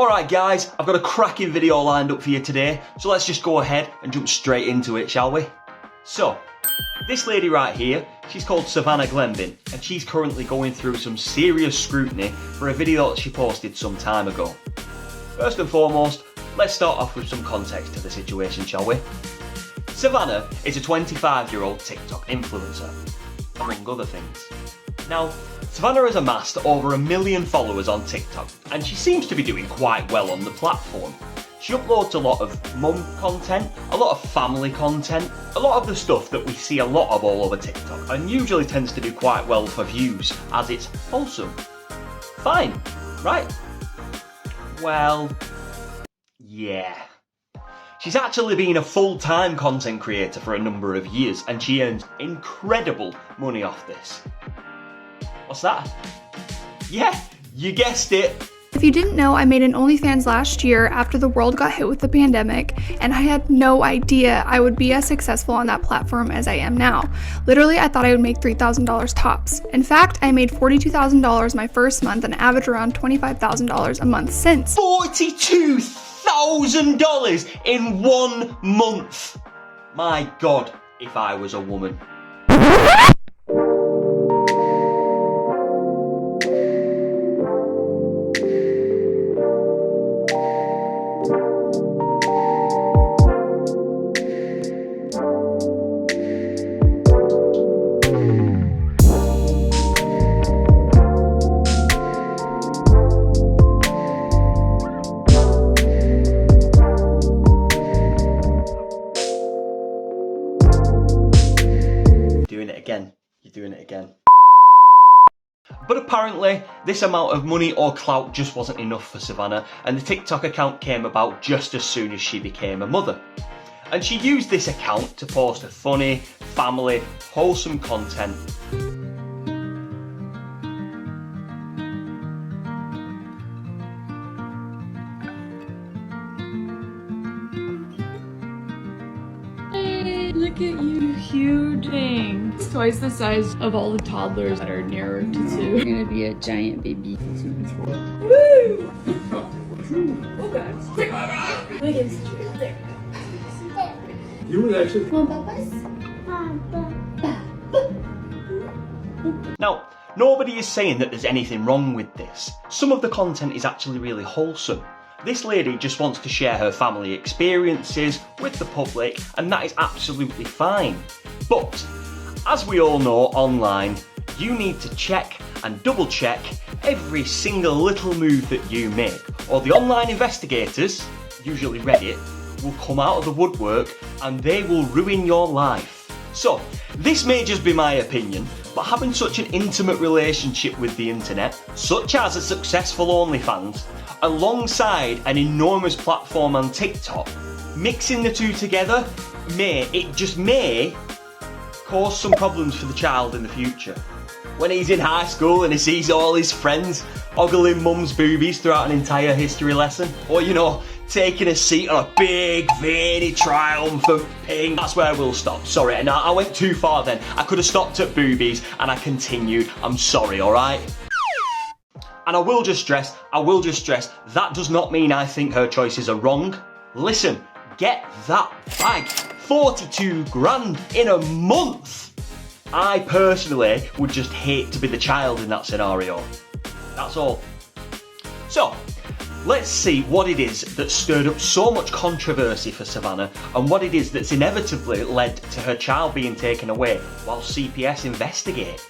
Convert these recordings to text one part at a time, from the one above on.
Alright guys, I've got a cracking video lined up for you today, so let's just go ahead and jump straight into it, shall we? So, this lady right here, she's called Savannah Glembin, and she's currently going through some serious scrutiny for a video that she posted some time ago. First and foremost, let's start off with some context to the situation, shall we? Savannah is a 25-year-old TikTok influencer, among other things. Now, Savannah has amassed over 1 million followers on TikTok, and she seems to be doing quite well on the platform. She uploads a lot of mum content, a lot of family content, a lot of the stuff that we see a lot of all over TikTok, and usually tends to do quite well for views, as it's wholesome. Fine, right? Well, yeah. She's actually been a full-time content creator for a number of years, and she earns incredible money off this. What's that? Yeah, you guessed it. If you didn't know, I made an OnlyFans last year after the world got hit with the pandemic, and I had no idea I would be as successful on that platform as I am now. Literally, I thought I would make $3,000 tops. In fact, I made $42,000 my first month and averaged around $25,000 a month since. $42,000 in 1 month! My God, if I was a woman. You're doing it again. But apparently, this amount of money or clout just wasn't enough for Savannah, and the TikTok account came about just as soon as she became a mother. And she used this account to post funny, family, wholesome content. Look at you, huge thing. It's twice the size of all the toddlers that are nearer to 2. You're gonna be a giant baby. Woo! Oh god. Look at this tree. There. You would actually. Now, nobody is saying that there's anything wrong with this. Some of the content is actually really wholesome. This lady just wants to share her family experiences with the public, and that is absolutely fine. But, as we all know online, you need to check and double check every single little move that you make, or the online investigators, usually Reddit, will come out of the woodwork and they will ruin your life. So, this may just be my opinion, but having such an intimate relationship with the internet, such as a successful OnlyFans, alongside an enormous platform on TikTok, mixing the two together may cause some problems for the child in the future. When he's in high school and he sees all his friends ogling mum's boobies throughout an entire history lesson, or taking a seat on a big, veiny, triumphant pig. That's where I will stop. Sorry, and I went too far then. I could have stopped at boobies and I continued. I'm sorry, alright? And I will just stress, that does not mean I think her choices are wrong. Listen, get that bag. 42 grand in a month. I personally would just hate to be the child in that scenario. That's all. So, let's see what it is that stirred up so much controversy for Savannah, and what it is that's inevitably led to her child being taken away while CPS investigate.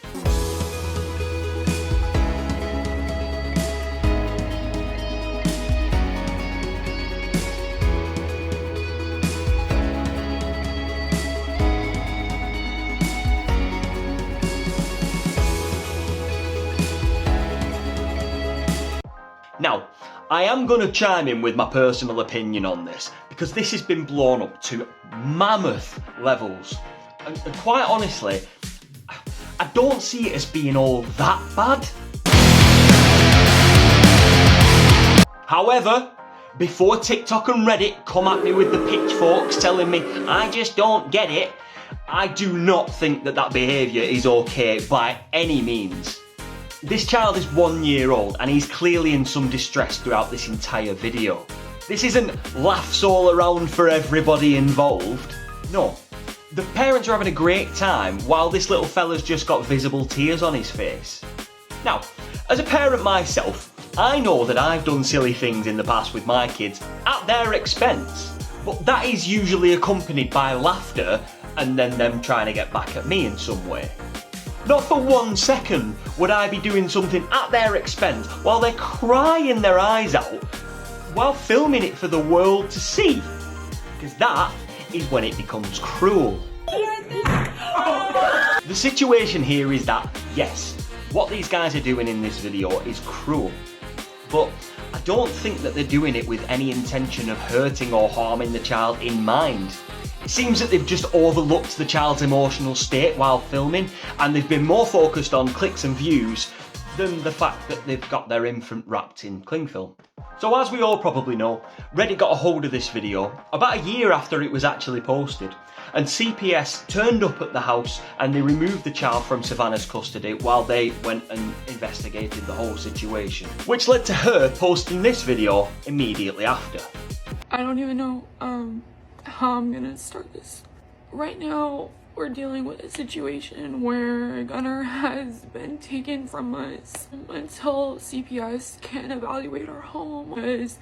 Now, I am going to chime in with my personal opinion on this, because this has been blown up to mammoth levels. And quite honestly, I don't see it as being all that bad. However, before TikTok and Reddit come at me with the pitchforks telling me I just don't get it, I do not think that behaviour is okay by any means. This child is 1 year old and he's clearly in some distress throughout this entire video. This isn't laughs all around for everybody involved. No. The parents are having a great time while this little fella's just got visible tears on his face. Now, as a parent myself, I know that I've done silly things in the past with my kids at their expense, but that is usually accompanied by laughter and then them trying to get back at me in some way. Not for 1 second would I be doing something at their expense while they're crying their eyes out while filming it for the world to see, because that is when it becomes cruel. The situation here is that, yes, what these guys are doing in this video is cruel, but I don't think that they're doing it with any intention of hurting or harming the child in mind. It seems that they've just overlooked the child's emotional state while filming, and they've been more focused on clicks and views than the fact that they've got their infant wrapped in cling film. So as we all probably know, Reddit got a hold of this video about a year after it was actually posted, and CPS turned up at the house and they removed the child from Savannah's custody while they went and investigated the whole situation, which led to her posting this video immediately after. I don't even know how I'm gonna start this. Right now, we're dealing with a situation where Gunnar has been taken from us until CPS can evaluate our home. Because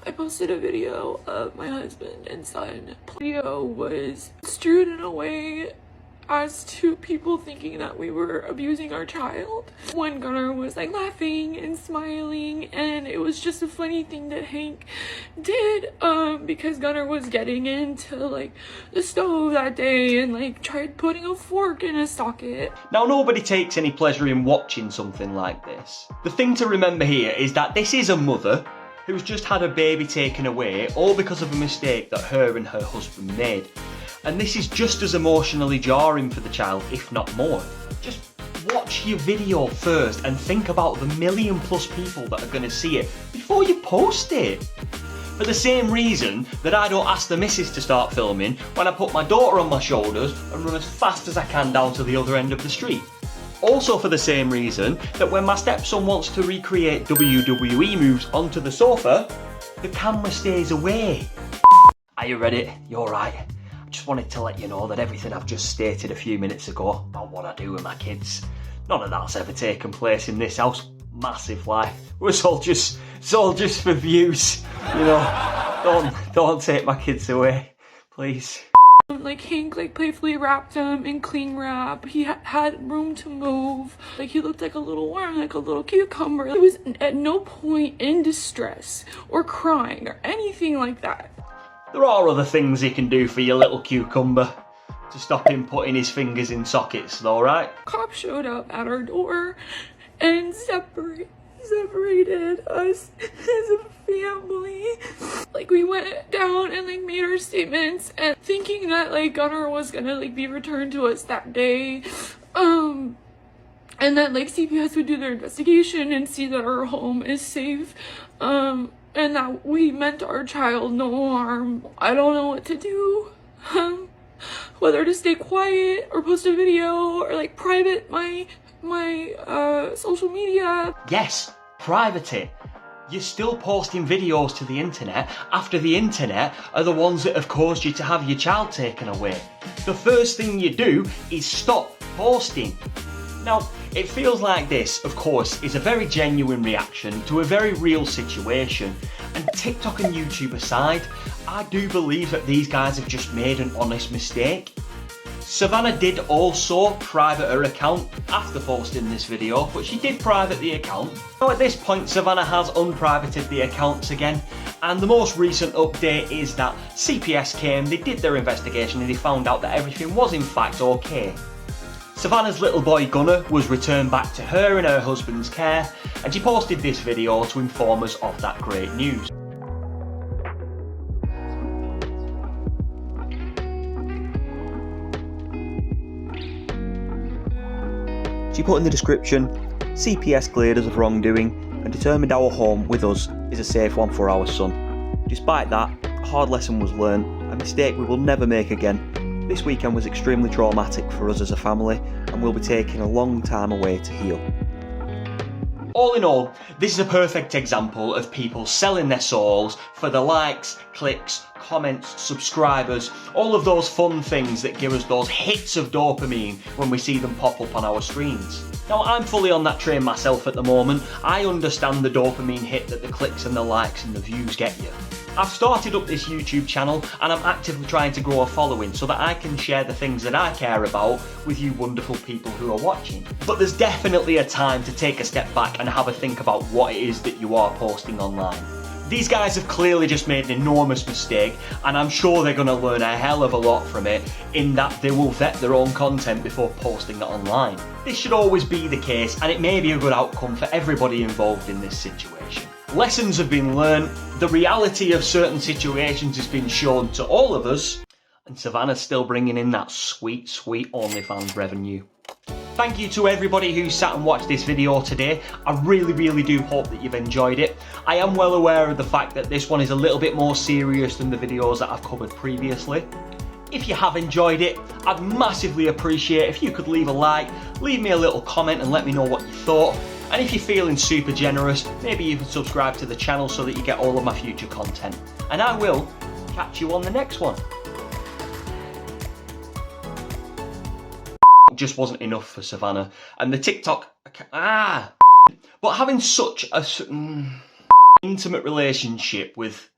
I posted a video of my husband and son. The video was construed in a way as to people thinking that we were abusing our child, when Gunnar was like laughing and smiling, and it was just a funny thing that Hank did because Gunnar was getting into like the stove that day and like tried putting a fork in a socket. Now, nobody takes any pleasure in watching something like this. The thing to remember here is that this is a mother who's just had a baby taken away, all because of a mistake that her and her husband made. And this is just as emotionally jarring for the child, if not more. Just watch your video first and think about the 1 million+ people that are going to see it before you post it. For the same reason that I don't ask the missus to start filming when I put my daughter on my shoulders and run as fast as I can down to the other end of the street. Also for the same reason that when my stepson wants to recreate WWE moves onto the sofa, the camera stays away. Are you ready? You're right. Just wanted to let you know that everything I've just stated a few minutes ago about what I do with my kids, none of that's ever taken place in this house. Massive lie. It's all just for views. You know, don't take my kids away, please. Like Hank like playfully wrapped him in cling wrap. He had room to move. Like he looked like a little worm, like a little cucumber. He was at no point in distress or crying or anything like that. There are other things he can do for your little cucumber to stop him putting his fingers in sockets, though, right? Cops showed up at our door and separated us as a family. Like we went down and like made our statements and thinking that like Gunnar was gonna like be returned to us that day. And that like CPS would do their investigation and see that our home is safe. And that we meant our child no harm. I don't know what to do. Whether to stay quiet or post a video or like private my social media. Yes, private it. You're still posting videos to the internet after the internet are the ones that have caused you to have your child taken away. The first thing you do is stop posting. Now, it feels like this, of course, is a very genuine reaction to a very real situation. And TikTok and YouTube aside, I do believe that these guys have just made an honest mistake. Savannah did also private her account after posting this video, but she did private the account. Now at this point, Savannah has unprivated the accounts again, and the most recent update is that CPS came, they did their investigation and they found out that everything was in fact okay. Savannah's little boy Gunnar was returned back to her in her husband's care, and she posted this video to inform us of that great news. She put in the description, CPS cleared us of wrongdoing and determined our home with us is a safe one for our son. Despite that, a hard lesson was learned, a mistake we will never make again. This weekend was extremely traumatic for us as a family and will be taking a long time away to heal. All in all, this is a perfect example of people selling their souls for the likes, clicks, comments, subscribers, all of those fun things that give us those hits of dopamine when we see them pop up on our screens. Now, I'm fully on that train myself at the moment. I understand the dopamine hit that the clicks and the likes and the views get you. I've started up this YouTube channel and I'm actively trying to grow a following so that I can share the things that I care about with you wonderful people who are watching. But there's definitely a time to take a step back and have a think about what it is that you are posting online. These guys have clearly just made an enormous mistake, and I'm sure they're going to learn a hell of a lot from it, in that they will vet their own content before posting it online. This should always be the case, and it may be a good outcome for everybody involved in this situation. Lessons have been learned, the reality of certain situations has been shown to all of us, and Savannah's still bringing in that sweet, sweet OnlyFans revenue. Thank you to everybody who sat and watched this video today. I really do hope that you've enjoyed it. I am well aware of the fact that this one is a little bit more serious than the videos that I've covered previously. If you have enjoyed it, I'd massively appreciate if you could leave a like, leave me a little comment and let me know what you thought. And if you're feeling super generous, maybe you can subscribe to the channel so that you get all of my future content. And I will catch you on the next one. Just wasn't enough for Savannah, and the TikTok but having such a intimate relationship with